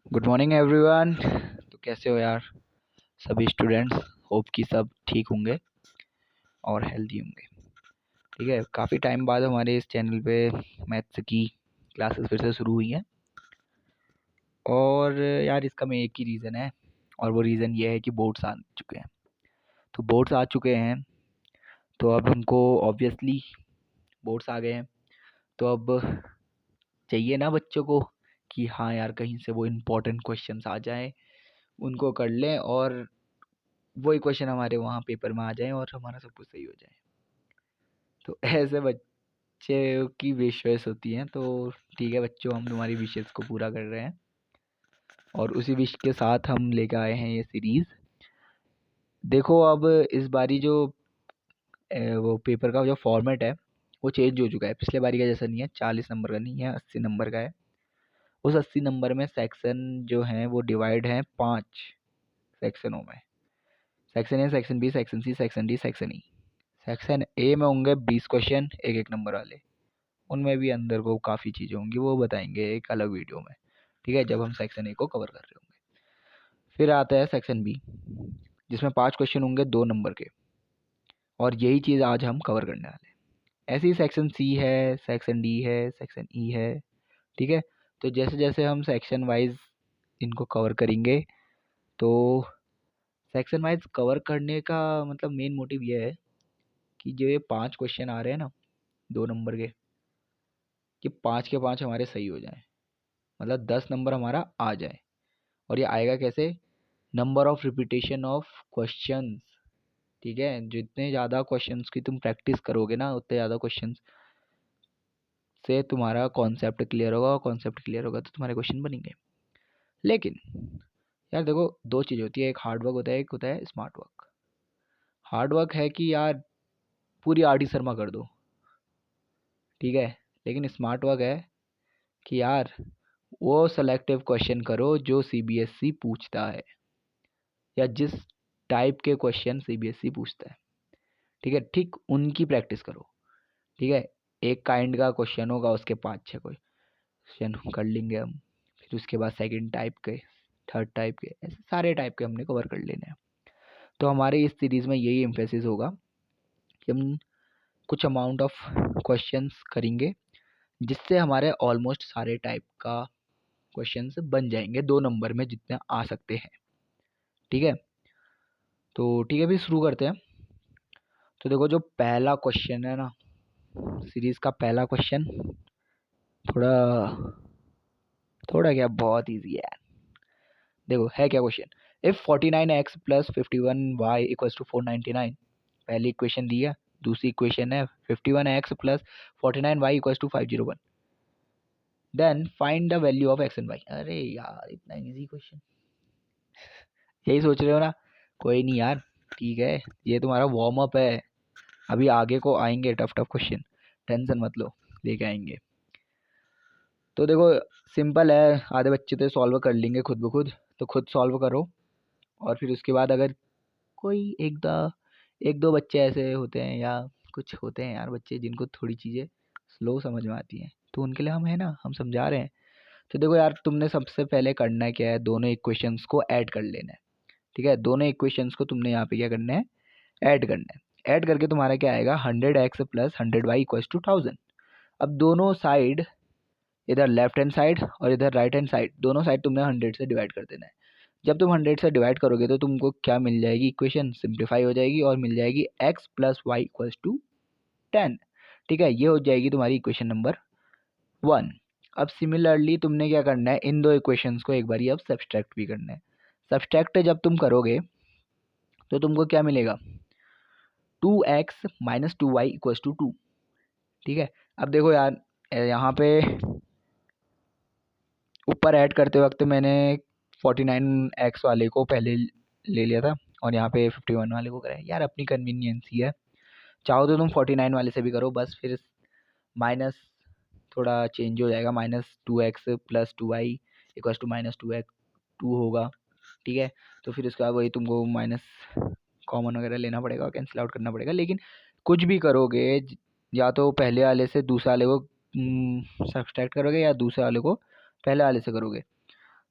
Good morning everyone. तो कैसे हो यार सभी स्टूडेंट्स? होप कि सब ठीक होंगे और हेल्दी होंगे। ठीक है, काफ़ी टाइम बाद हमारे इस चैनल पे मैथ्स की क्लासेस फिर से शुरू हुई हैं। और यार इसका में एक ही रीज़न है, और वो रीज़न ये है कि बोर्ड्स आ चुके हैं। तो बोर्ड्स आ चुके हैं तो अब हमको ऑब्वियसली बोर्ड्स आ गए हैं तो अब चाहिए ना बच्चों को कि हाँ यार कहीं से वो इम्पोर्टेंट क्वेश्चंस आ जाएं, उनको कर लें और वही क्वेश्चन हमारे वहाँ पेपर में आ जाएं और हमारा सब कुछ सही हो जाए। तो ऐसे बच्चे की विशेस होती हैं। तो ठीक है बच्चों, हम तुम्हारी विशेस को पूरा कर रहे हैं और उसी विश के साथ हम लेकर आए हैं ये सीरीज़। देखो अब इस बारी जो वो पेपर का जो फॉर्मेट है वो चेंज हो चुका है। पिछले बारी का जैसा नहीं है, 40 नंबर का नहीं है, 80 नंबर का है। उस 80 नंबर में सेक्शन जो हैं वो डिवाइड हैं 5 सेक्शनों में। Section A, section B, section C, section D, section E. Section A में होंगे 20 क्वेश्चन एक एक नंबर वाले। उनमें भी अंदर को काफ़ी चीज़ें होंगी, वो बताएंगे एक अलग वीडियो में। ठीक है, जब हम सेक्शन ए को कवर कर रहे होंगे। फिर आता है सेक्शन बी, जिसमें 5 क्वेश्चन होंगे 2 नंबर के, और यही चीज़ आज हम कवर करने वाले हैं। ऐसे ही सेक्शन सी है, सेक्शन डी है, सेक्शन ई है। ठीक है, तो जैसे जैसे हम सेक्शन वाइज इनको कवर करेंगे, तो सेक्शन वाइज कवर करने का मतलब मेन मोटिव ये है कि जो ये 5 क्वेश्चन आ रहे हैं ना 2 नंबर के, कि 5 के 5 हमारे सही हो जाएं, मतलब 10 नंबर हमारा आ जाए। और ये आएगा कैसे? Number of repetition of questions. ठीक है, जितने ज़्यादा क्वेश्चंस की तुम प्रैक्टिस करोगे ना, उतने ज़्यादा क्वेश्चंस से तुम्हारा कॉन्सेप्ट क्लियर होगा, और कॉन्सेप्ट क्लियर होगा तो तुम्हारे क्वेश्चन बनेंगे। लेकिन यार देखो, दो चीज़ होती है, एक हार्ड वर्क होता है, एक होता है स्मार्ट वर्क। हार्ड वर्क है कि यार पूरी आर डी शर्मा कर दो, ठीक है। लेकिन स्मार्ट वर्क है कि यार वो सेलेक्टिव क्वेश्चन करो जो सीबीएसई पूछता है, या जिस टाइप के क्वेश्चन सीबीएसई पूछता है। ठीक है, ठीक उनकी प्रैक्टिस करो। ठीक है, एक काइंड का क्वेश्चन होगा, उसके 5-6 क्वेश्चन कर लेंगे हम। फिर उसके बाद सेकंड टाइप के, थर्ड टाइप के, ऐसे सारे टाइप के हमने कवर कर लेने हैं। तो हमारे इस सीरीज़ में यही एम्फेसिस होगा कि हम कुछ अमाउंट ऑफ क्वेश्चंस करेंगे, जिससे हमारे ऑलमोस्ट सारे टाइप का क्वेश्चंस बन जाएंगे 2 नंबर में जितने आ सकते हैं। ठीक है, तो ठीक है, अभी शुरू करते हैं। तो देखो, जो पहला क्वेश्चन है ना सीरीज़ का, पहला क्वेश्चन थोड़ा थोड़ा क्या, बहुत इजी है। देखो है क्या question? If 49x plus 51y equals to 499। पहली इक्वेशन दी है, दूसरी इक्वेशन है 51x plus 49y equals to 501। Then find the value of x and y। अरे यार इतना इजी क्वेश्चन, यही सोच रहे हो ना? कोई नहीं यार, ठीक है, ये तुम्हारा वार्म अप है। अभी आगे को आएंगे टफ टफ क्वेश्चन, टेंशन मत लो, लेके आएंगे। तो देखो सिंपल है, आधे बच्चे तो सॉल्व कर लेंगे खुद ब खुद, तो खुद सॉल्व करो। और फिर उसके बाद अगर कोई एक दो बच्चे ऐसे होते हैं, या कुछ होते हैं यार बच्चे जिनको थोड़ी चीज़ें स्लो समझ में आती हैं, तो उनके लिए हम है ना, हम समझा रहे हैं। तो देखो यार, तुमने सबसे पहले करना है क्या है, दोनों इक्वेशंस को ऐड कर लेना है। ठीक है, दोनों इक्वेशंस को तुमने यहाँ पे क्या करना है, ऐड करना है। ऐड करके तुम्हारा क्या आएगा, 100x plus 100y equals to 1000। अब दोनों साइड, इधर लेफ्ट हैंड साइड और इधर राइट हैंड साइड, दोनों साइड तुमने 100 से डिवाइड कर देना है। जब तुम 100 से डिवाइड करोगे तो तुमको क्या मिल जाएगी, इक्वेशन सिंप्लीफाई हो जाएगी और मिल जाएगी x plus y equals to 10। ठीक है, ये हो जाएगी तुम्हारी इक्वेशन नंबर 1। अब सिमिलरली तुमने क्या करना है, इन दो इक्वेशंस को एक बारी अब सब्सट्रैक्ट भी करना है। सब्सट्रैक्ट जब तुम करोगे तो तुमको क्या मिलेगा, 2x minus 2y equals to 2। ठीक है, अब देखो यार, यहाँ पे ऊपर ऐड करते वक्त मैंने 49x वाले को पहले ले लिया था और यहाँ पे 51 वाले को करा है। यार अपनी कन्वीनियंस ही है, चाहो तो तुम 49 वाले से भी करो, बस फिर माइनस थोड़ा चेंज हो जाएगा, -2x plus 2y equals to -2x 2 होगा। ठीक है, तो फिर उसके बाद वही तुमको माइनस कॉमन वगैरह लेना पड़ेगा, कैंसिल आउट करना पड़ेगा। लेकिन कुछ भी करोगे, या तो पहले वाले से दूसरे वाले को सब्सट्रैक्ट करोगे, या दूसरे वाले को पहले वाले से करोगे,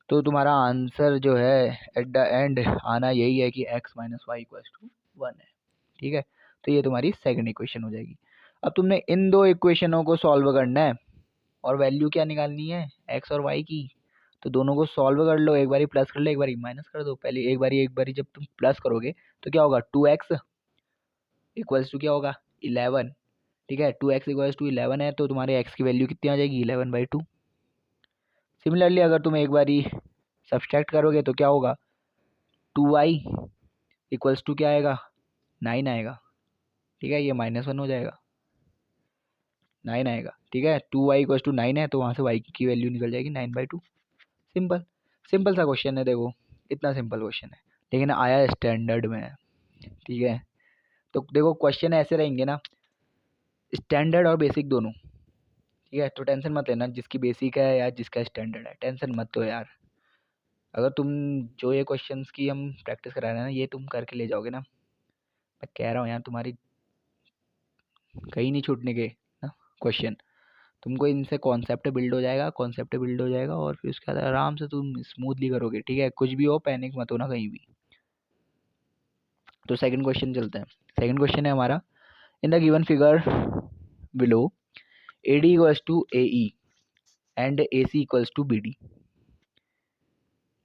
तो तुम्हारा आंसर जो है एट द एंड आना यही है कि x minus y equals to 1 है। ठीक है, तो ये तुम्हारी सेकंड इक्वेशन हो जाएगी। अब तुमने इन दो इक्वेशनों को सॉल्व करना है और वैल्यू क्या निकालनी है, x और y की। तो दोनों को सॉल्व कर लो, एक बारी प्लस कर लो, एक बारी माइनस कर दो। पहले एक बारी जब तुम प्लस करोगे तो क्या होगा, 2x इक्वल्स टू क्या होगा, 11। ठीक है, 2x इक्वल्स टू 11 है, तो तुम्हारे x की वैल्यू कितनी आ जाएगी, 11/2। सिमिलरली अगर तुम एक बारी सब्सट्रैक्ट करोगे तो क्या होगा, 2y इक्वल्स टू क्या आएगा, 9 आएगा। ठीक है, ये -1 हो जाएगा, 9 आएगा। ठीक है, 2y इक्वल्स टू 9 है, तो वहाँ से y की वैल्यू निकल जाएगी 9/2। सिंपल, सिंपल सा क्वेश्चन है, देखो इतना सिंपल क्वेश्चन है, लेकिन आया स्टैंडर्ड में है। ठीक है, तो देखो क्वेश्चन ऐसे रहेंगे ना, स्टैंडर्ड और बेसिक दोनों। ठीक है, तो टेंशन मत लेना जिसकी बेसिक है या जिसका स्टैंडर्ड है, टेंशन मत लो यार। अगर तुम जो ये क्वेश्चंस की हम प्रैक्टिस करा रहे हैं ना, ये तुम करके ले जाओगे ना, मैं कह रहा हूँ यार तुम्हारी कहीं नहीं छूटने के ना क्वेश्चन। तुमको इनसे कॉन्सेप्ट बिल्ड हो जाएगा, कॉन्सेप्ट बिल्ड हो जाएगा, और फिर उसके बाद आराम से तुम स्मूथली करोगे। ठीक है, कुछ भी हो पैनिक मत होना कहीं भी। तो सेकंड क्वेश्चन चलते हैं। सेकंड क्वेश्चन है हमारा, in the given figure below AD equals to AE and AC equals to BD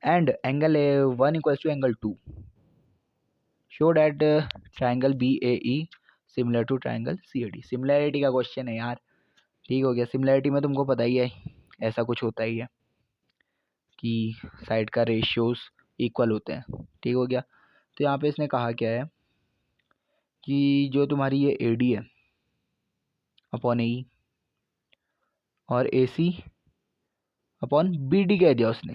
and angle 1 equals to angle 2, show that triangle BAE similar to triangle CAD। Similarity का question है यार। ठीक हो गया, similarity में तुमको पता ही है ऐसा कुछ होता ही है कि साइड का रेशियोज इक्वल होते हैं। ठीक हो गया, तो यहाँ पे इसने कहा क्या है कि जो तुम्हारी ये AD है अपॉन AE और AC अपॉन BD कह दिया उसने।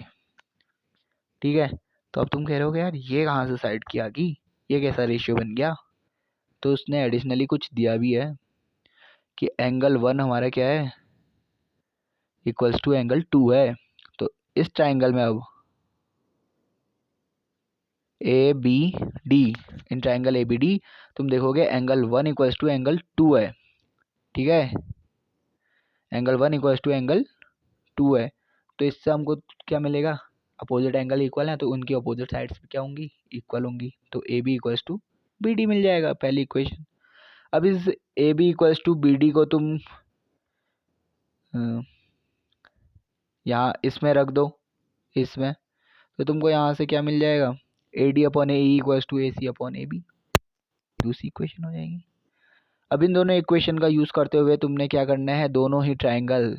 ठीक है, तो अब तुम कह रहे हो कि यार ये कहाँ से साइड की आ गई, ये कैसा रेशियो बन गया। तो उसने एडिशनली कुछ दिया भी है कि एंगल 1 हमारा क्या है, इक्वल्स टू एंगल 2 है। तो इस ट्राइंगल में अब ABD, इन ट्राइंगल ABD तुम देखोगे एंगल 1 इक्वल्स टू एंगल 2 है। ठीक है, एंगल 1 इक्वल्स टू एंगल 2 है, तो इससे हमको क्या मिलेगा, अपोजिट एंगल इक्वल है, तो उनकी अपोजिट साइड्स क्या होंगी, इक्वल होंगी। तो AB इक्वल्स टू BD मिल जाएगा, पहली इक्वेशन। अब इस AB इक्वल्स टू BD को तुम यहाँ इसमें रख दो, इसमें, तो तुमको यहाँ से क्या मिल जाएगा, AD upon AE equals to AC upon AB, दूसरी इक्वेशन हो जाएगी। अब इन दोनों इक्वेशन का यूज करते हुए तुमने क्या करना है, दोनों ही ट्राइंगल,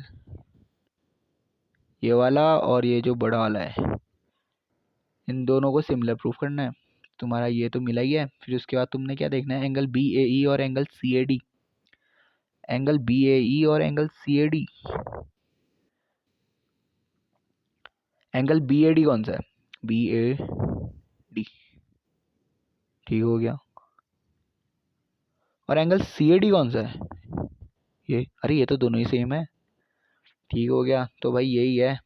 ये वाला और ये जो बड़ा वाला है, इन दोनों को सिमिलर प्रूफ करना है। तुम्हारा ये तो मिला ही है, फिर उसके बाद तुमने क्या देखना है, एंगल BAE और एंगल CAD। एंगल BAE और एंगल CAD, एंगल BAD कौन सा है, BAD। ठीक हो गया, और एंगल CAD कौन सा है, ये, अरे ये तो दोनों ही सेम है। ठीक हो गया, तो भाई यही है,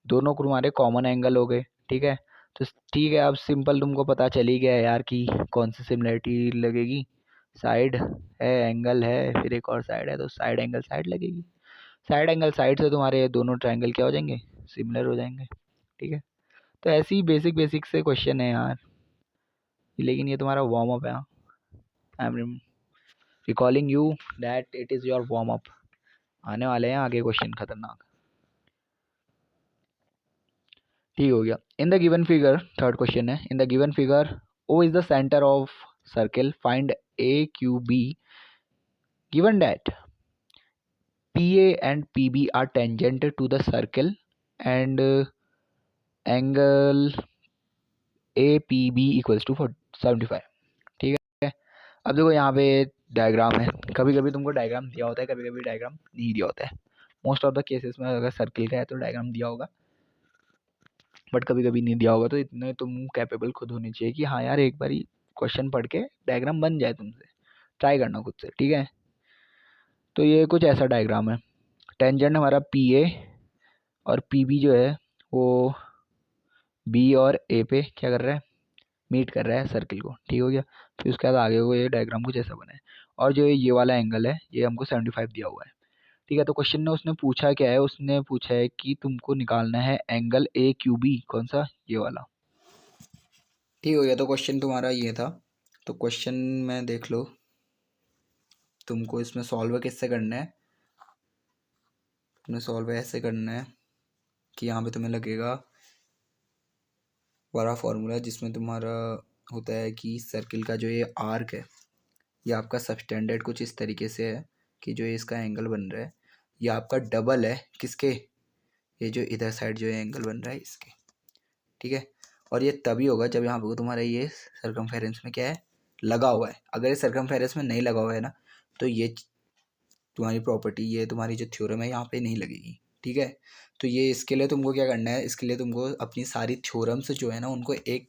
दोनों तुम्हारे कॉमन एंगल हो गए। ठीक है, तो ठीक है, अब सिंपल तुमको पता चल ही गया यार कि कौन सी सिमिलरिटी लगेगी। साइड है, एंगल है, फिर एक और साइड है, तो साइड एंगल साइड लगेगी। साइड एंगल साइड से तुम्हारे दोनों ट्रायंगल क्या हो जाएंगे, सिमिलर हो जाएंगे। ठीक है, तो ऐसी बेसिक बेसिक से क्वेश्चन है यार, लेकिन ये तुम्हारा वार्म अप है। I am recalling you that it is your warm up, आने वाले हैं आगे क्वेश्चन खतरनाक। ठीक हो गया, in the given figure, third question है, in the given figure O is the centre of circle, find AQB given that PA and PB are tangent to the circle and angle APB equals to 75। ठीक है, अब देखो यहाँ पे diagram है, कभी कभी तुमको डायग्राम दिया होता है, कभी कभी डायग्राम नहीं दिया होता है। मोस्ट ऑफ द केसेस में अगर सर्किल का है तो डायग्राम दिया होगा, बट कभी कभी नहीं दिया होगा। तो इतने तुम कैपेबल खुद होने चाहिए कि हाँ यार एक बारी क्वेश्चन पढ़ के डायग्राम बन जाए तुमसे, ट्राई करना खुद से। ठीक है, तो ये कुछ ऐसा डायग्राम है, टेंजेंट हमारा PA और PB जो है वो B और A पे क्या कर रहा है, मीट कर रहा है सर्किल को। ठीक हो गया, फिर उसके बाद आगे को ये डायग्राम कुछ ऐसा बना है, और जो ये वाला एंगल है ये हमको 75 दिया हुआ है। ठीक है, तो क्वेश्चन में उसने पूछा क्या है, उसने पूछा है कि तुमको निकालना है एंगल ए क्यू बी, कौन सा, ये वाला। ठीक हो गया, तो क्वेश्चन तुम्हारा ये था। तो क्वेश्चन में देख लो, तुमको इसमें सॉल्व किससे करना है। तुम्हें सॉल्व ऐसे करना है कि यहाँ पे तुम्हें लगेगा बड़ा फॉर्मूला, जिसमें तुम्हारा होता है कि सर्किल का जो ये आर्क है, ये आपका सबस्टैंडर्ड कुछ इस तरीके से है कि जो ये इसका एंगल बन रहा है, ये आपका डबल है किसके, ये जो इधर साइड जो एंगल बन रहा है इसके। ठीक है, और ये तभी होगा जब यहाँ पे तुम्हारा ये सर्कमफेरेंस में क्या है, लगा हुआ है। अगर ये सर्कमफेरेंस में नहीं लगा हुआ है ना, तो ये तुम्हारी प्रॉपर्टी, ये तुम्हारी जो थ्योरम है यहाँ पे नहीं लगेगी। ठीक है, तो ये इसके लिए तुमको क्या करना है, इसके लिए तुमको अपनी सारी थ्योरम्स जो है ना, उनको एक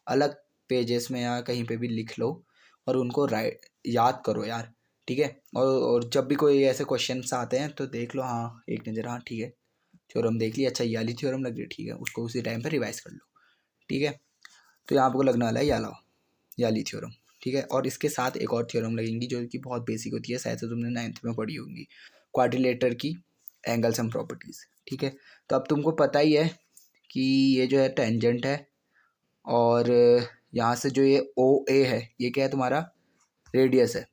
अलग पेजेस में या कहीं पे भी लिख लो और उनको राइट याद करो यार। ठीक है, और जब भी कोई ऐसे क्वेश्चंस आते हैं तो देख लो, हाँ एक नज़र, हाँ ठीक है थ्योरम देख ली, अच्छा ये वाली थ्योरम लग रही है, ठीक है उसको उसी टाइम पे रिवाइज कर लो। ठीक है, तो यहाँ आपको लगने वाला है ये वाली थ्योरम। ठीक है, और इसके साथ एक और थ्योरम लगेंगी जो कि बहुत बेसिक होती है, शायद से तुमने 9th में पढ़ी होंगी, क्वाड्रिलेटर की एंगल सम प्रॉपर्टीज़। ठीक है, तो अब तुमको पता ही है कि ये जो है टेंजेंट है, और यहाँ से जो ये ओ ए है, ये क्या है तुम्हारा, रेडियस है।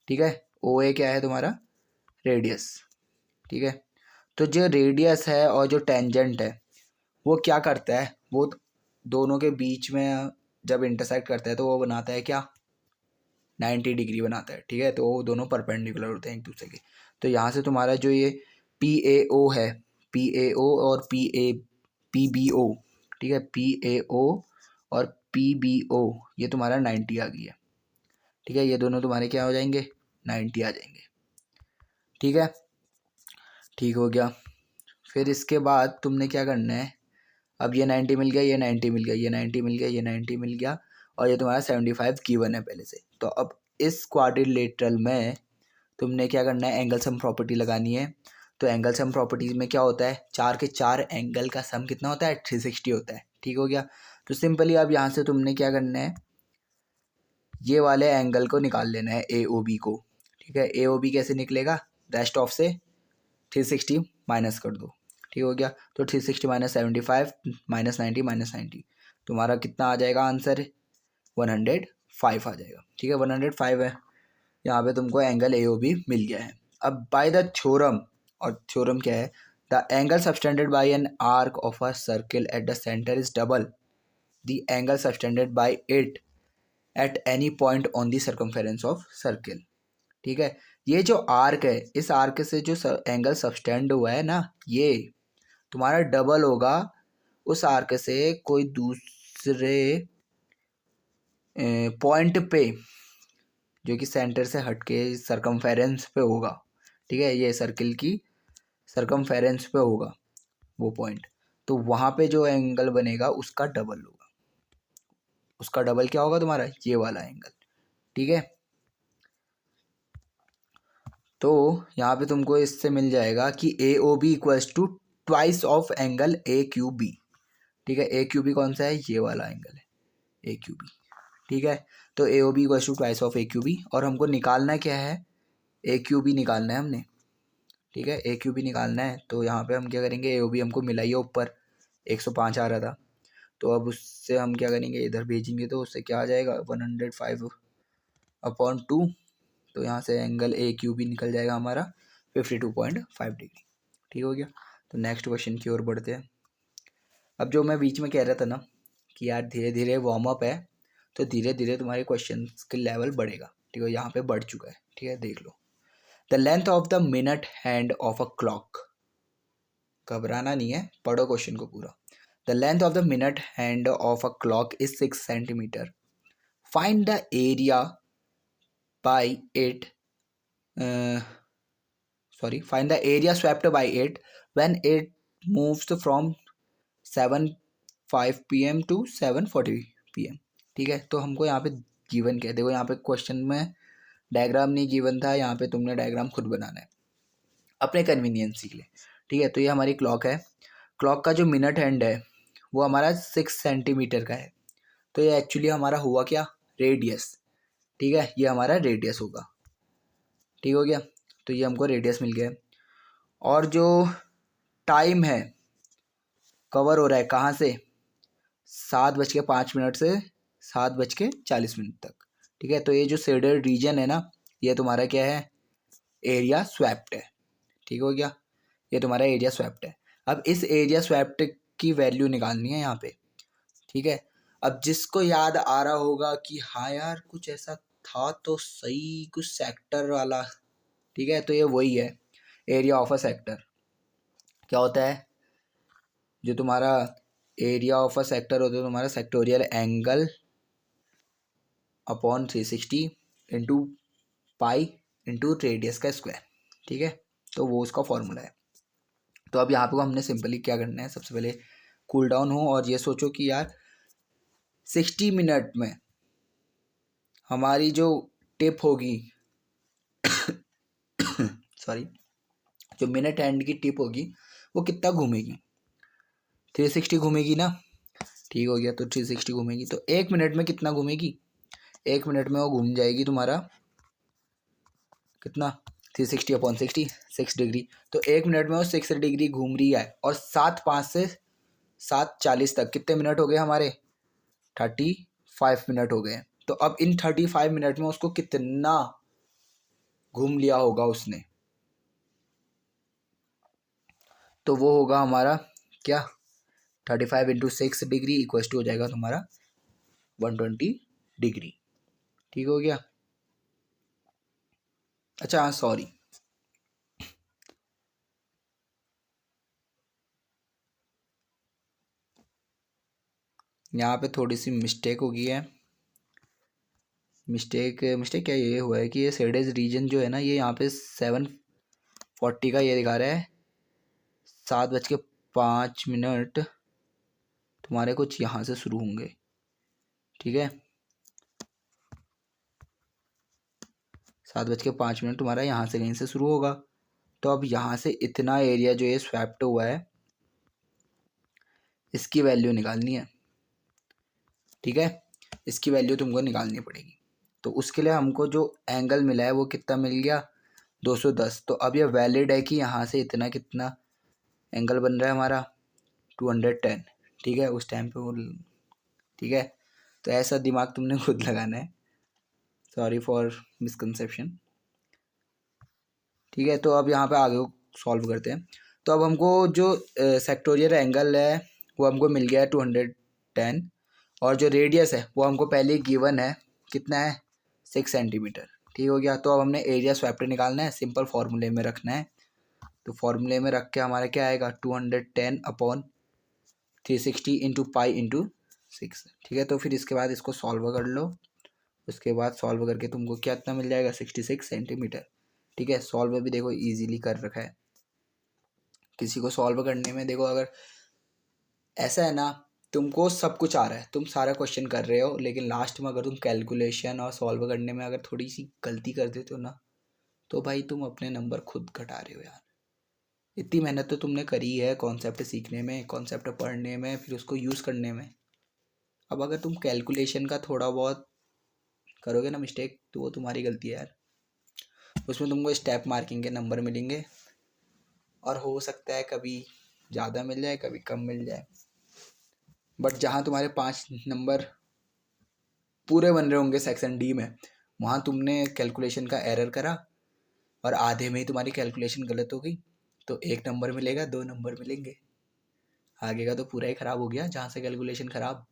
ठीक है, ओ ए क्या है तुम्हारा, रेडियस। ठीक है, तो जो रेडियस है और जो टेंजेंट है, वो क्या करता है, वो दोनों के बीच में जब इंटरसेक्ट करता है तो वो बनाता है क्या, 90 डिग्री बनाता है। ठीक है, तो वो दोनों परपेंडिकुलर होते हैं एक दूसरे के। तो यहाँ से तुम्हारा जो ये पी ए ओ है, पी ए ओ और पी बी ओ, ठीक है, पी ए ओ और पी बी ओ, ये तुम्हारा 90 आ गई है। ठीक है, ये दोनों तुम्हारे क्या हो जाएंगे, 90 आ जाएंगे। ठीक है, ठीक हो गया। फिर इसके बाद तुमने क्या करना है, अब ये 90 मिल गया, ये 90 मिल गया, ये 90 मिल गया, ये 90 मिल गया, और ये तुम्हारा 75 गिवन है पहले से। तो अब इस क्वाड्रिलेटरल में तुमने क्या करना है, एंगल सम प्रॉपर्टी लगानी है। तो एंगल सम प्रॉपर्टीज में क्या होता है, चार के चार एंगल का सम कितना होता है, 360 होता है। ठीक हो गया, तो सिंपली अब यहाँ से तुमने क्या करना है, ये वाले एंगल को निकाल लेना है, ए ओ बी को। ठीक है, ए ओ बी कैसे निकलेगा, रेस्ट ऑफ से 360 माइनस कर दो। ठीक हो गया, तो 360 माइनस 75 माइनस 90 माइनस 90, तुम्हारा कितना आ जाएगा आंसर, 105 आ जाएगा। ठीक है, 105 है, यहाँ पे तुमको एंगल ए ओ बी मिल गया है। अब बाय द थ्योरम, और थ्योरम क्या है, the angle subtended bye an arc of a circle at the centre is double the angle subtended bye it at any point on the circumference of circle. ठीक है, ये जो arc है, इस arc से जो एंगल सबटेंड हुआ है ना, ये तुम्हारा डबल होगा उस आर्क से कोई दूसरे पॉइंट पे जो कि सेंटर से हटके सरकमफेरेंस पे होगा। ठीक है, ये सर्किल की सरकमफेरेंस पे होगा वो पॉइंट, तो वहाँ पे जो एंगल बनेगा उसका डबल होगा। उसका डबल क्या होगा तुम्हारा, ये वाला एंगल। ठीक है, तो यहाँ पे तुमको इससे मिल जाएगा कि A O B equals to twice of angle A Q B. ठीक है, ए क्यू बी कौन सा है, ये वाला एंगल है ए क्यू बी। ठीक है, तो A O B equals to twice of A Q B, और हमको निकालना क्या है, ए क्यू बी निकालना है हमने। ठीक है, ए क्यू बी निकालना है, तो यहाँ पे हम क्या करेंगे, ए ओ बी हमको मिला ही है ऊपर 105 आ रहा था, तो अब उससे हम क्या करेंगे, इधर भेजेंगे तो उससे क्या आ जाएगा, 105/2, तो यहाँ से एंगल ए क्यू बी निकल जाएगा हमारा 52.5 डिग्री। ठीक हो गया, तो नेक्स्ट क्वेश्चन की ओर बढ़ते हैं। अब जो मैं बीच में कह रहा था ना कि यार धीरे धीरे वार्म अप है, तो धीरे धीरे तुम्हारे क्वेश्चन के लेवल बढ़ेगा। ठीक है, यहाँ पे बढ़ चुका है। ठीक है, देख लो, the length of the minute hand of a clock, घबराना नहीं है, पढ़ो क्वेश्चन को पूरा। The length of the minute hand of a clock is 6 centimetre, find the area by it, find the area swept by it when it moves from 7:05 p.m. to 7:40 p.m. ठीक है, तो हमको यहाँ पे गिवन क्या है, देखो यहाँ पे क्वेश्चन में डायग्राम नहीं गिवन था, यहाँ पे तुमने डायग्राम खुद बनाना है अपने कन्वीनियंस के लिए। ठीक है, तो ये हमारी क्लॉक है, क्लॉक का जो मिनट हैंड है वो हमारा 6 सेंटीमीटर का है, तो ये एक्चुअली हमारा हुआ क्या, रेडियस। ठीक है, ये हमारा रेडियस होगा। ठीक हो गया, तो ये हमको रेडियस मिल गया है। और जो टाइम है कवर हो रहा है कहाँ से, 7:05 से 7:40 तक। ठीक है, तो ये जो शेडेड रीजन है ना, ये तुम्हारा क्या है, एरिया स्वैप्ड है। ठीक हो गया, ये तुम्हारा एरिया स्वैप्ड है। अब इस एरिया स्वैप्ड की वैल्यू निकालनी है यहाँ पे। ठीक है, अब जिसको याद आ रहा होगा कि हाँ यार कुछ ऐसा था तो सही, कुछ सेक्टर वाला। ठीक है, तो ये वही है एरिया ऑफ अ सेक्टर। क्या होता है, जो तुम्हारा एरिया ऑफ अ सेक्टर होता है तुम्हारा sectoral angle upon 360 into pi into radius का स्क्वायर। ठीक है, तो वो उसका फॉर्मूला है। तो अब यहाँ पे हमने सिंपली क्या करना है, सबसे पहले कूल डाउन हो और ये सोचो कि यार 60 मिनट में हमारी जो टिप होगी सॉरी, जो मिनट एंड की टिप होगी वो कितना घूमेगी, 360 घूमेगी ना। ठीक हो गया, तो 360 घूमेगी तो 1 मिनट में कितना घूमेगी, 1 मिनट में वो घूम जाएगी तुम्हारा कितना, 360/60 6 डिग्री। तो 1 मिनट में वो 6 डिग्री घूम रही है। और 7:05 से 7:40 तक कितने मिनट हो गए हमारे, 35 मिनट हो गए। तो अब इन 35 मिनट में उसको कितना घूम लिया होगा उसने, तो वो होगा हमारा क्या, 35 इंटू 6 डिग्री इक्वल टू हो जाएगा तुम्हारा 120 डिग्री। ठीक हो गया। अच्छा हाँ सॉरी, यहाँ पे थोड़ी सी मिस्टेक हो गई है। मिस्टेक क्या ये हुआ है कि ये शेडेज रीजन जो है ना, ये यहाँ पे 7:40 का ये दिखा रहा है, 7:05 तुम्हारे कुछ यहाँ से शुरू होंगे। ठीक है, 7:05 तुम्हारा यहाँ से कहीं से शुरू होगा। तो अब यहाँ से इतना एरिया जो ये स्वैप्ट हुआ है इसकी वैल्यू निकालनी है। ठीक है, इसकी वैल्यू तुमको निकालनी पड़ेगी। तो उसके लिए हमको जो एंगल मिला है वो कितना मिल गया, 210। तो अब ये वैलिड है कि यहाँ से इतना कितना एंगल बन रहा है हमारा, 210। ठीक है, उस टाइम पे वो, ठीक है, तो ऐसा दिमाग तुमने खुद लगाना है, सॉरी फॉर मिसकंसेप्शन। ठीक है, तो अब यहाँ पे आगे सॉल्व करते हैं। तो अब हमको जो सेक्टोरियल एंगल है वो हमको मिल गया है 210, और जो रेडियस है वो हमको पहले ही गिवन है, कितना है, 6 सेंटीमीटर। ठीक हो गया, तो अब हमने एरिया स्वैप्ट निकालना है, सिंपल फार्मूले में रखना है। तो फार्मूले में रख के हमारा क्या आएगा, 210/360 इंटू पाई इंटू 6। ठीक है, तो फिर इसके बाद इसको सॉल्व कर लो। उसके बाद सॉल्व करके तुमको क्या इतना मिल जाएगा, 66 सेंटीमीटर। ठीक है, सॉल्व भी देखो इजीली कर रखा है। किसी को सॉल्व करने में देखो, अगर ऐसा है ना, तुमको सब कुछ आ रहा है, तुम सारा क्वेश्चन कर रहे हो, लेकिन लास्ट में अगर तुम कैलकुलेशन और सॉल्व करने में अगर थोड़ी सी गलती कर देते हो ना, तो भाई तुम अपने नंबर खुद घटा रहे हो यार। इतनी मेहनत तो तुमने करी है कॉन्सेप्ट सीखने में, कॉन्सेप्ट पढ़ने में, फिर उसको यूज़ करने में। अब अगर तुम कैलकुलेशन का थोड़ा बहुत करोगे ना मिस्टेक, तो वो तुम्हारी गलती है यार। उसमें तुमको स्टेप मार्किंग के नंबर मिलेंगे, और हो सकता है कभी ज़्यादा मिल जाए कभी कम मिल जाए। बट जहाँ तुम्हारे 5 नंबर पूरे बन रहे होंगे सेक्शन डी में, वहाँ तुमने कैलकुलेशन का एरर करा और आधे में ही तुम्हारी कैलकुलेशन गलत हो गई, तो 1 नंबर मिलेगा, 2 नंबर मिलेंगे, आगे का तो पूरा ही ख़राब हो गया जहाँ से कैलकुलेशन ख़राब।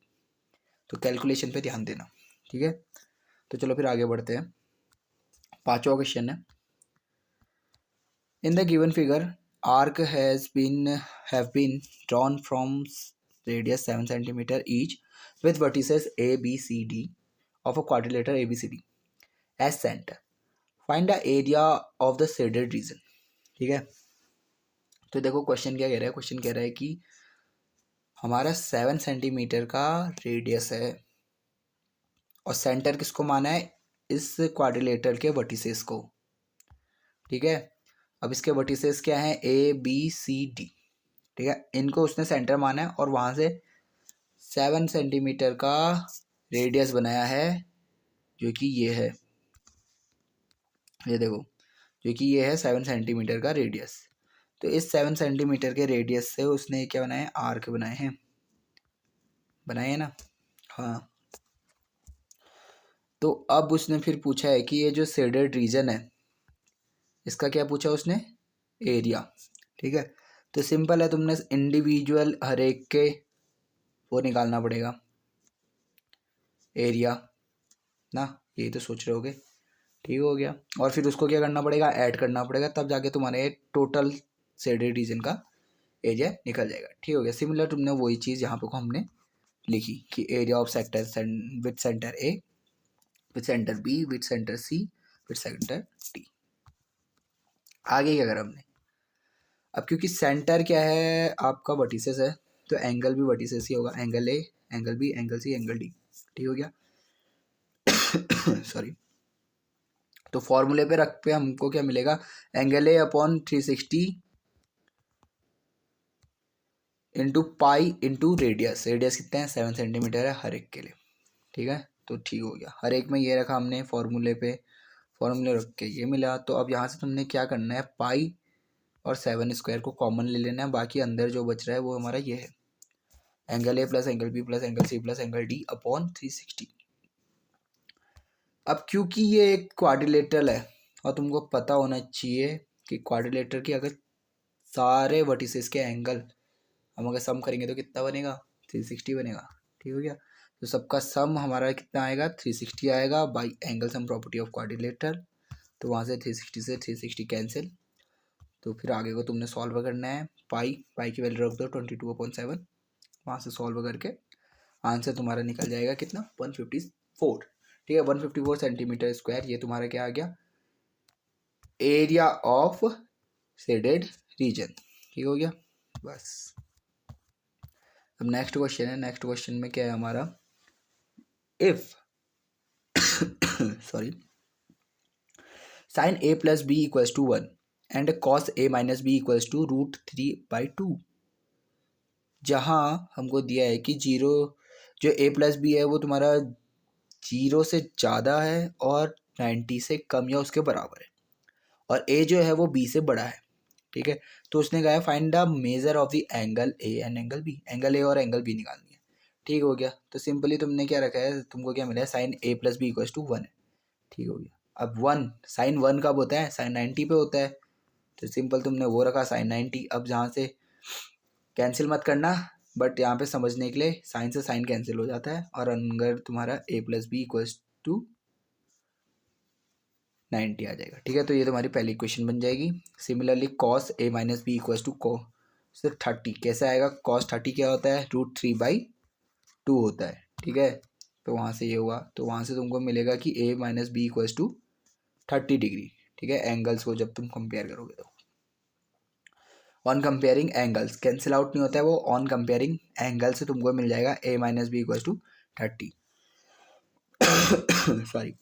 तो कैलकुलेशन पे ध्यान देना। ठीक है, तो चलो फिर आगे बढ़ते हैं। 5वां क्वेश्चन है, in the given figure arc have been drawn from radius 7 centimeter each with vertices A, B, C, D of a quadrilateral ABCD as center. Find the area of the shaded region. ठीक है, तो देखो question क्या कह रहा है, question कह रहा है कि हमारा 7 सेंटीमीटर का रेडियस है और सेंटर किसको माना है, इस क्वाड्रिलेटरल के वर्टिसेस को। ठीक है, अब इसके वर्टिसेस क्या हैं, A, B, C, D। ठीक है, इनको उसने सेंटर माना है और वहाँ से 7 सेंटीमीटर का रेडियस बनाया है, जो कि ये है, ये देखो जो कि ये है 7 सेंटीमीटर का रेडियस। तो इस 7 सेंटीमीटर के रेडियस से उसने क्या बनाया, आर्क बनाए हैं, बनाए हैं ना। हाँ, तो अब उसने फिर पूछा है कि ये जो शेडेड रीजन है इसका क्या पूछा उसने, एरिया। ठीक है, तो सिंपल है, तुमने इंडिविजुअल हर एक के वो निकालना पड़ेगा एरिया ना, यही तो सोच रहे होगे। ठीक हो गया, और फिर उसको क्या करना पड़ेगा, ऐड करना पड़ेगा, तब जाके तुम्हारे टोटल शेडेड रीजन का एरिया निकल जाएगा। ठीक हो गया, सिमिलर तुमने वही चीज़ यहाँ पे को हमने लिखी कि area of sector with centre A, with centre B, with centre C, with centre D. आगे क्या करा हमने, अब क्योंकि सेंटर क्या है आपका वर्टिसेस है, तो एंगल भी वर्टिसेस ही होगा, angle A, angle B, angle C, angle D. ठीक हो गया सॉरी। तो फॉर्मूले पे रख पे हमको क्या मिलेगा, angle A upon 360 into pi into radius. Radius कितने हैं, 7 सेंटीमीटर है हर एक के लिए। ठीक है, तो ठीक हो गया, हर एक में ये रखा हमने फॉर्मूले पे, फॉर्मूले रख के ये मिला। तो अब यहाँ से तुमने क्या करना है, पाई और 7 स्क्वायर को कॉमन ले लेना है, बाकी अंदर जो बच रहा है वो हमारा ये है, angle A plus angle B plus angle C plus angle D upon 360। अब क्योंकि ये एक क्वाड्रिलेटरल है और तुमको पता होना चाहिए कि क्वाड्रिलेटर की अगर सारे वर्टिसेस के एंगल हम अगर सम करेंगे तो कितना बनेगा, 360 बनेगा। ठीक हो गया, तो सबका सम हमारा कितना आएगा, 360 आएगा by angle sum property of quadrilateral. तो वहाँ से 360 से 360 कैंसिल। तो फिर आगे को तुमने सॉल्व करना है, पाई पाई की वैल्यू रख दो 22/7, वहाँ से सॉल्व करके आंसर तुम्हारा निकल जाएगा कितना, 154। ठीक है, 154 सेंटीमीटर स्क्वायर, ये तुम्हारा क्या आ गया, एरिया ऑफ शेडेड रीजन। ठीक हो गया, बस। अब नेक्स्ट क्वेश्चन है, नेक्स्ट क्वेश्चन में क्या है हमारा, if sorry sine A plus B equals to 1 and cos A minus B equals to √3/2। जहाँ हमको दिया है कि जीरो, जो ए प्लस बी है वो तुम्हारा 0 से ज़्यादा है और 90 से कम या उसके बराबर है, और ए जो है वो बी से बड़ा है। ठीक है, तो उसने कहा है find the measure of the angle A and angle B, angle A और एंगल बी निकालनी है। ठीक हो गया, तो सिंपली तुमने क्या रखा है, तुमको क्या मिला है, sine A plus B equals to 1 है। ठीक हो गया, अब 1 साइन 1 कब होता है, साइन 90 पे होता है, तो सिंपल तुमने वो रखा साइन 90। अब जहाँ से कैंसिल मत करना, बट यहाँ पे समझने के लिए साइन से साइन कैंसिल हो जाता है, और अगर तुम्हारा ए प्लस बी इक्वल्स टू 90 आ जाएगा। ठीक है, तो ये तुम्हारी पहली इक्वेशन बन जाएगी। Similarly cos A minus B equals to cos 30 कैसे आएगा, कॉस 30 क्या होता है, √3/2 होता है। ठीक है, तो वहाँ से ये हुआ, तो वहाँ से तुमको मिलेगा कि A minus B equals to 30 degree. ठीक है, एंगल्स को जब तुम कंपेयर करोगे तो on comparing angles cancel out नहीं होता है, वो ऑन कंपेयरिंग एंगल से तुमको मिल जाएगा A minus B equals to 30 sorry.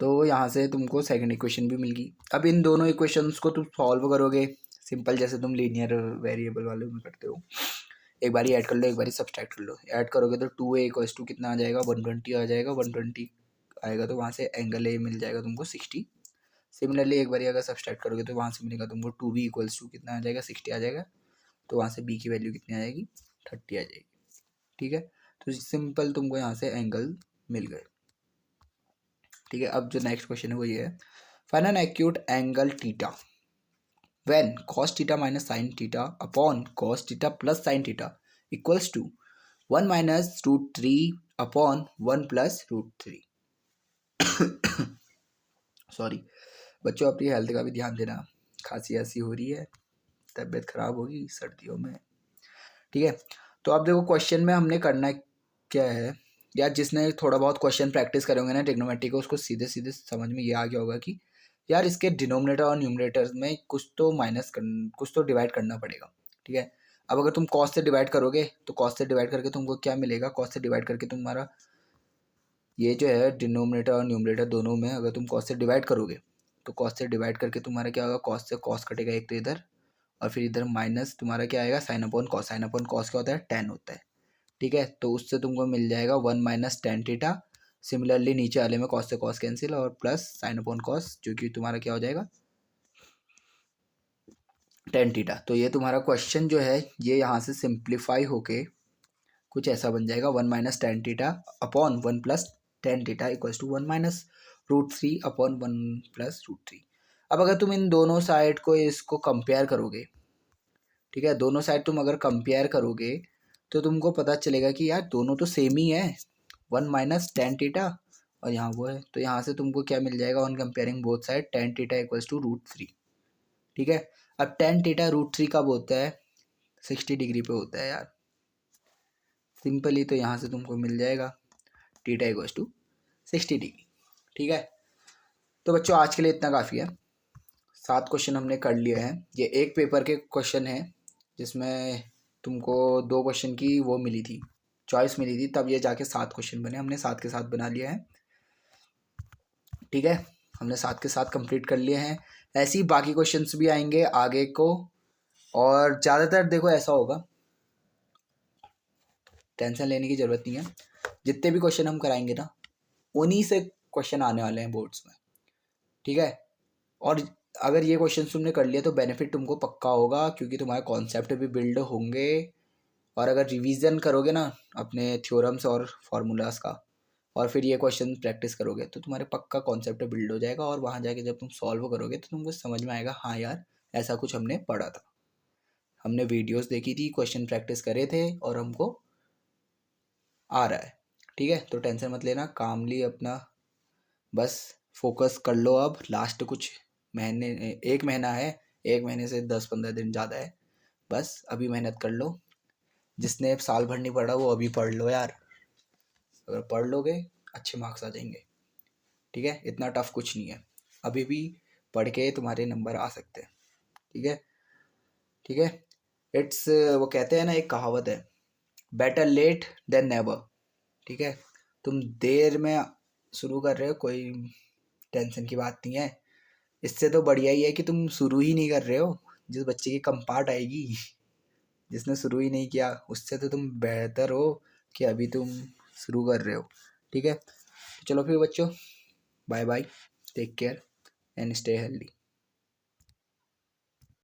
तो यहाँ से तुमको सेकंड इक्वेशन भी मिल गई। अब इन दोनों इक्वेशंस को तुम सॉल्व करोगे सिंपल, जैसे तुम लीनियर वेरिएबल वाले में करते हो, एक बारी ऐड कर लो, एक बारी सब्सट्रैक्ट कर लो। ऐड करोगे तो 2a इक्वल्स टू कितना आ जाएगा, 120 आ जाएगा, 120 आएगा तो वहाँ से एंगल ए मिल जाएगा तुमको 60। सिमिलरली एक बारी अगर सब्सट्रैक्ट करोगे तो वहाँ से मिलेगा तुमको 2b इक्वल्स टू कितना आ जाएगा, 60 आ जाएगा, तो वहाँ से b की वैल्यू कितनी आ जाएगी, 30 आ जाएगी। ठीक है, तो सिंपल तुमको यहाँ से एंगल मिल गए। ठीक है, अब जो नेक्स्ट क्वेश्चन है वो ये है, find an acute angle theta when cos theta minus sin theta upon cos theta plus sin theta equals to 1 minus √3 upon 1 plus √3। Sorry बच्चों, अपनी हेल्थ का भी ध्यान देना, खांसी ऐसी हो रही है, तबीयत खराब होगी सर्दियों में। ठीक है, तो अब देखो क्वेश्चन में हमने करना क्या है, या जिसने थोड़ा बहुत क्वेश्चन प्रैक्टिस करेंगे ना ट्रिग्नोमेट्री को, उसको सीधे सीधे समझ में ये आ गया होगा कि यार इसके डिनोमिनेटर और न्यूमरेटर में कुछ तो कुछ तो डिवाइड करना पड़ेगा। ठीक है, अब अगर तुम कॉस से डिवाइड करोगे तो कॉस से डिवाइड करके तुमको क्या मिलेगा, कॉस से डिवाइड करके तुम्हारा ये जो है डिनोमिनेटर और न्यूमरेटर दोनों में अगर तुम कॉस से डिवाइड करोगे तो कॉस से डिवाइड करके तुम्हारा क्या होगा, कॉस से कॉस कटेगा एक तो इधर, और फिर इधर माइनस तुम्हारा क्या आएगा, sine upon cos. Sine upon cos क्या होता है, tan होता है। ठीक है, तो उससे तुमको मिल जाएगा 1 माइनस tan थीटा सिमिलरली नीचे वाले में कॉस से कॉस कैंसिल और प्लस साइन अपॉन कॉस, जो कि तुम्हारा क्या हो जाएगा टेन थीटा। तो ये तुम्हारा क्वेश्चन जो है ये यहाँ से सिंप्लीफाई होके कुछ ऐसा बन जाएगा 1 minus tan theta upon 1 plus tan theta equals to 1 minus root three upon 1 plus root three. अब अगर तुम इन दोनों साइड को इसको कंपेयर करोगे, ठीक है, दोनों साइड तुम अगर कंपेयर करोगे तो तुमको पता चलेगा कि यार दोनों तो सेम ही है, 1 माइनस टेन थीटा और यहाँ वो है। तो यहाँ से तुमको क्या मिल जाएगा on comparing both side, tan theta equals to root three. ठीक है, अब टेन थीटा रूट थ्री कब होता है, 60 डिग्री पे होता है यार, सिंपली। तो यहाँ से तुमको मिल जाएगा थीटा इक्वल्स टू 60 डिग्री। ठीक है, तो बच्चों आज के लिए इतना काफ़ी है। 7 क्वेश्चन हमने कर लिए हैं। ये एक पेपर के क्वेश्चन है जिसमें तुमको 2 क्वेश्चन की वो मिली थी, चॉइस मिली थी, तब ये जाके 7 क्वेश्चन बने। हमने 7 के 7 बना लिया है। ठीक है, हमने 7 के 7 कंप्लीट कर लिए हैं। ऐसे ही बाकी क्वेश्चंस भी आएंगे आगे को, और ज़्यादातर देखो ऐसा होगा, टेंशन लेने की ज़रूरत नहीं है। जितने भी क्वेश्चन हम कराएंगे ना उन्हीं से क्वेश्चन आने वाले हैं बोर्ड्स में। ठीक है, और अगर ये क्वेश्चन तुमने कर लिया तो बेनिफिट तुमको पक्का होगा, क्योंकि तुम्हारे कॉन्सेप्ट भी बिल्ड होंगे। और अगर रिवीजन करोगे ना अपने थ्योरम्स और फार्मूलाज का, और फिर ये क्वेश्चन प्रैक्टिस करोगे तो तुम्हारे पक्का कॉन्सेप्ट बिल्ड हो जाएगा। और वहाँ जाके जब तुम सॉल्व करोगे तो तुमको समझ में आएगा, हाँ यार ऐसा कुछ हमने पढ़ा था, हमने वीडियोस देखी थी, क्वेश्चन प्रैक्टिस करे थे और हमको आ रहा है। ठीक है, तो टेंशन मत लेना, कामली अपना बस फोकस कर लो। अब लास्ट कुछ महीने, 1 महीना है, 1 महीने से 10-15 दिन ज़्यादा है, बस अभी मेहनत कर लो। जिसने साल भर नहीं पढ़ा वो अभी पढ़ लो यार, अगर पढ़ लोगे अच्छे मार्क्स आ जाएंगे। ठीक है, इतना टफ कुछ नहीं है, अभी भी पढ़ के तुम्हारे नंबर आ सकते हैं। ठीक है, ठीक है, इट्स वो कहते हैं ना, एक कहावत है, बेटर लेट देन नेवर। ठीक है, तुम देर में शुरू कर रहे हो, कोई टेंशन की बात नहीं है। इससे तो बढ़िया ही है कि तुम शुरू ही नहीं कर रहे हो। जिस बच्चे की कम पार्ट आएगी, जिसने शुरू ही नहीं किया, उससे तो तुम बेहतर हो कि अभी तुम शुरू कर रहे हो। ठीक है, तो चलो फिर बच्चों, bye bye, take care and stay healthy.